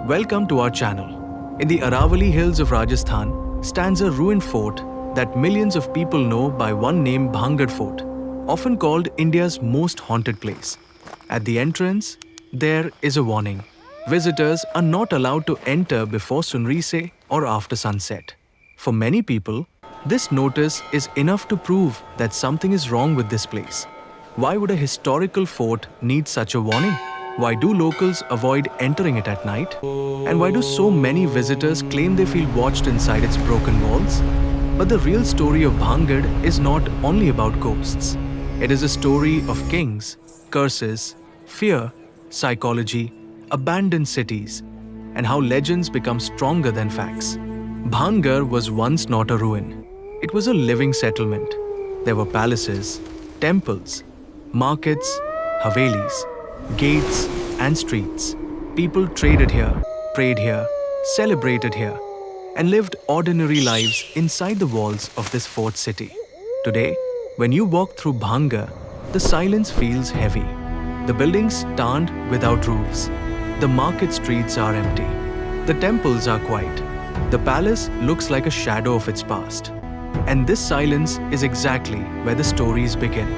Welcome to our channel. In the Aravalli hills of Rajasthan stands a ruined fort that millions of people know by one name, Bhangarh Fort, often called India's most haunted place. At the entrance, there is a warning. Visitors are not allowed to enter before sunrise or after sunset. For many people, this notice is enough to prove that something is wrong with this place. Why would a historical fort need such a warning? Why do locals avoid entering it at night? And why do so many visitors claim they feel watched inside its broken walls? But the real story of Bhangarh is not only about ghosts. It is a story of kings, curses, fear, psychology, abandoned cities, and how legends become stronger than facts. Bhangarh was once not a ruin. It was a living settlement. There were palaces, temples, markets, havelis, gates and streets. People traded here, prayed here, celebrated here, and lived ordinary lives inside the walls of this fort city. Today, when you walk through Bhangarh, the silence feels heavy. The buildings stand without roofs. The market streets are empty. The temples are quiet. The palace looks like a shadow of its past. And this silence is exactly where the stories begin.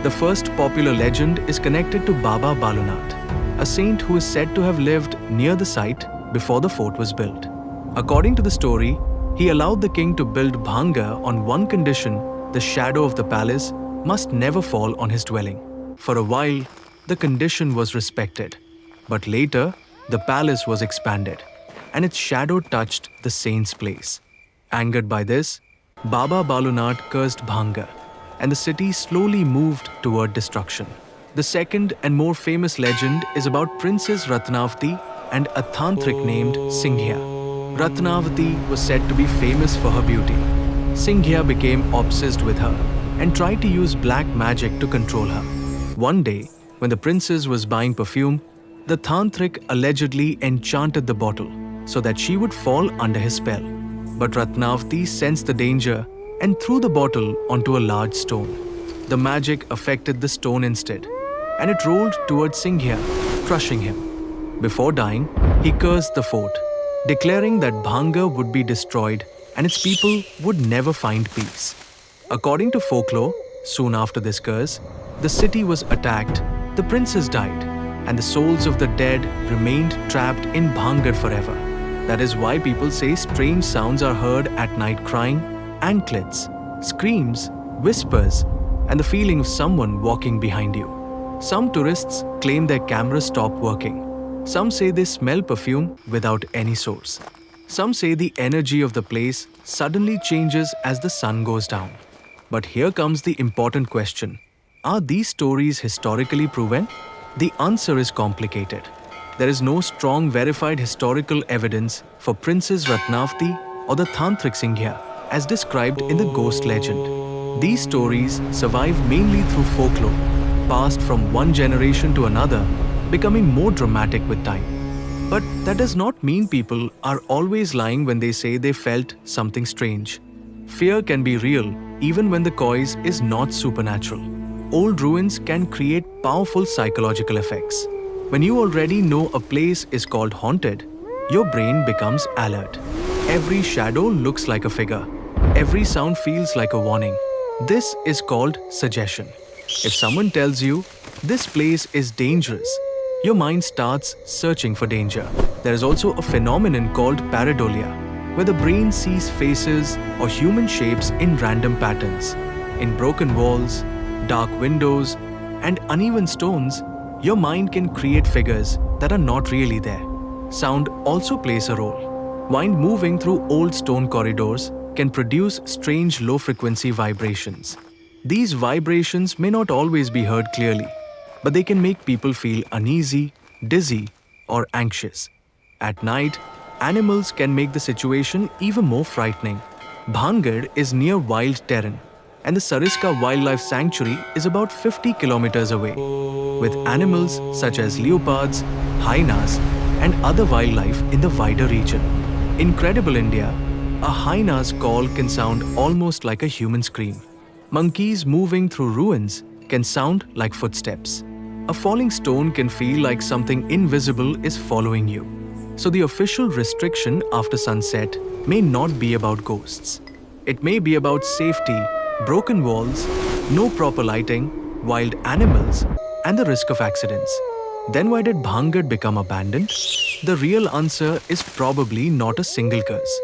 The first popular legend is connected to Baba Balunath, a saint who is said to have lived near the site before the fort was built. According to the story, he allowed the king to build Bhangarh on one condition: the shadow of the palace must never fall on his dwelling. For a while, the condition was respected. But later, the palace was expanded, and its shadow touched the saint's place. Angered by this, Baba Balunath cursed Bhangarh, and the city slowly moved toward destruction. The second and more famous legend is about Princess Ratnavati and a tantric named Singhya. Ratnavati was said to be famous for her beauty. Singhya became obsessed with her and tried to use black magic to control her. One day, when the princess was buying perfume, the tantric allegedly enchanted the bottle so that she would fall under his spell. But Ratnavati sensed the danger and threw the bottle onto a large stone. The magic affected the stone instead, and it rolled towards Singhya, crushing him. Before dying, he cursed the fort, declaring that Bhangarh would be destroyed and its people would never find peace. According to folklore, soon after this curse, the city was attacked, the princess died, and the souls of the dead remained trapped in Bhangarh forever. That is why people say strange sounds are heard at night: crying, anklets, screams, whispers, and the feeling of someone walking behind you. Some tourists claim their cameras stop working. Some say they smell perfume without any source. Some say the energy of the place suddenly changes as the sun goes down. But here comes the important question. Are these stories historically proven? The answer is complicated. There is no strong verified historical evidence for Princess Ratnavati or the Tantric Singhya as described in the ghost legend. These stories survive mainly through folklore, passed from one generation to another, becoming more dramatic with time. But that does not mean people are always lying when they say they felt something strange. Fear can be real even when the cause is not supernatural. Old ruins can create powerful psychological effects. When you already know a place is called haunted, your brain becomes alert. Every shadow looks like a figure. Every sound feels like a warning. This is called suggestion. If someone tells you, this place is dangerous, your mind starts searching for danger. There is also a phenomenon called pareidolia, where the brain sees faces or human shapes in random patterns. In broken walls, dark windows, and uneven stones, your mind can create figures that are not really there. Sound also plays a role. Wind moving through old stone corridors can produce strange low-frequency vibrations. These vibrations may not always be heard clearly, but they can make people feel uneasy, dizzy, or anxious. At night, animals can make the situation even more frightening. Bhangarh is near wild terrain, and the Sariska Wildlife Sanctuary is about 50 kilometers away, with animals such as leopards, hyenas, and other wildlife in the wider region. Incredible India, a hyena's call can sound almost like a human scream. Monkeys moving through ruins can sound like footsteps. A falling stone can feel like something invisible is following you. So the official restriction after sunset may not be about ghosts. It may be about safety, broken walls, no proper lighting, wild animals, and the risk of accidents. Then why did Bhangarh become abandoned? The real answer is probably not a single cause.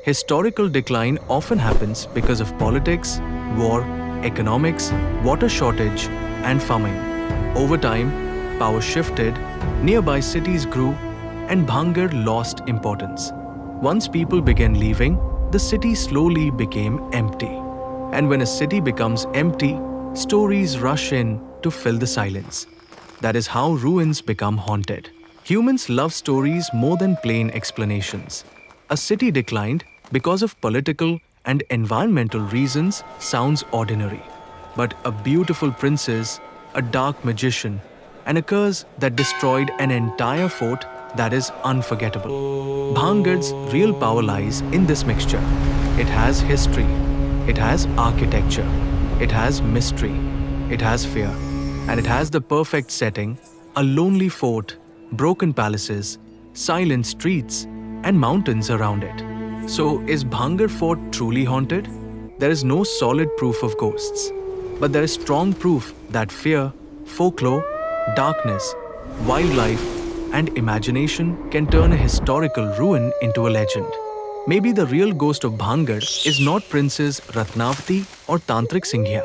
Historical decline often happens because of politics, war, economics, water shortage, and famine. Over time, power shifted, nearby cities grew, and Bhangarh lost importance. Once people began leaving, the city slowly became empty. And when a city becomes empty, stories rush in to fill the silence. That is how ruins become haunted. Humans love stories more than plain explanations. A city declined because of political and environmental reasons sounds ordinary. But a beautiful princess, a dark magician, and a curse that destroyed an entire fort, that is unforgettable. Bhangarh's real power lies in this mixture. It has history, it has architecture, it has mystery, it has fear, and it has the perfect setting: a lonely fort, broken palaces, silent streets, and mountains around it. So, is Bhangarh Fort truly haunted? There is no solid proof of ghosts, but there is strong proof that fear, folklore, darkness, wildlife, and imagination can turn a historical ruin into a legend. Maybe the real ghost of Bhangarh is not Princess Ratnavati or Tantrik Singhya.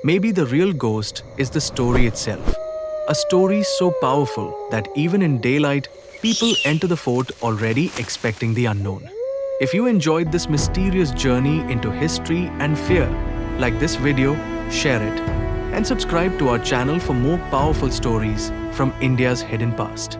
Maybe the real ghost is the story itself. A story so powerful that even in daylight, people enter the fort already expecting the unknown. If you enjoyed this mysterious journey into history and fear, like this video, share it, and subscribe to our channel for more powerful stories from India's hidden past.